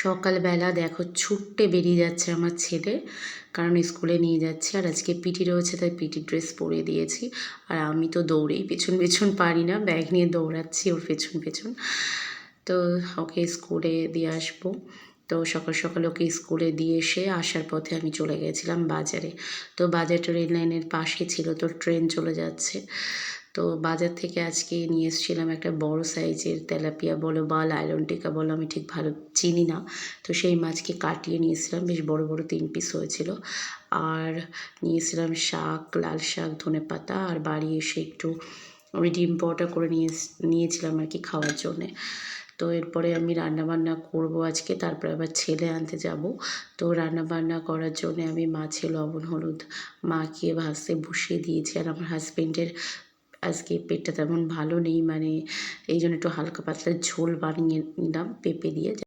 সকালবেলা দেখো ছুট্টে বেরিয়ে যাচ্ছে আমার ছেলে, কারণ স্কুলে নিয়ে যাচ্ছে। আর আজকে পিটি রয়েছে, তাই পিটি ড্রেস পরিয়ে দিয়েছি। আর আমি তো দৌড়েই পেছন পেছন পারি না, ব্যাগ নিয়ে দৌড়াচ্ছি ওর পেছন পেছন। তো ওকে স্কুলে দিয়ে আসবো। তো সকাল সকাল ওকে স্কুলে দিয়ে এসে আসার পথে আমি চলে গেছিলাম বাজারে। তো বাজারটা রেল লাইনের পাশে ছিল, তো ট্রেন চলে যাচ্ছে। তো বাজার থেকে আজকে নিয়ে এসেছিলাম একটা বড় সাইজের তেলাপিয়া বলো বা লাইলন টিকা বলো, আমি ঠিক ভালো চিনি না। তো সেই মাছকে কাটিয়ে নিয়ে এসেছিলাম, বেশ বড় বড় 3 পিস হয়েছিল। আর নিয়ে এসেছিলাম শাক, লাল শাক, ধনেপাতা। আর বাড়ি এসে একটু ওই ডিম পরোটা করে নিয়েছিলাম আর কি খাওয়ার জন্যে। তো এরপরে আমি রান্নাবান্না করবো আজকে, তারপরে আবার ছেলে আনতে যাব। তো রান্নাবান্না করার জন্যে আমি মাছে লবণ হলুদ মাখিয়ে ভাজতে বসিয়ে দিয়েছি। আর আমার হাজবেন্ডের আজকে পেটটা তেমন ভালো নেই, মানে এই জন্য একটু হালকা পাতলা ঝোল বানিয়ে নিলাম পেঁপে দিয়ে।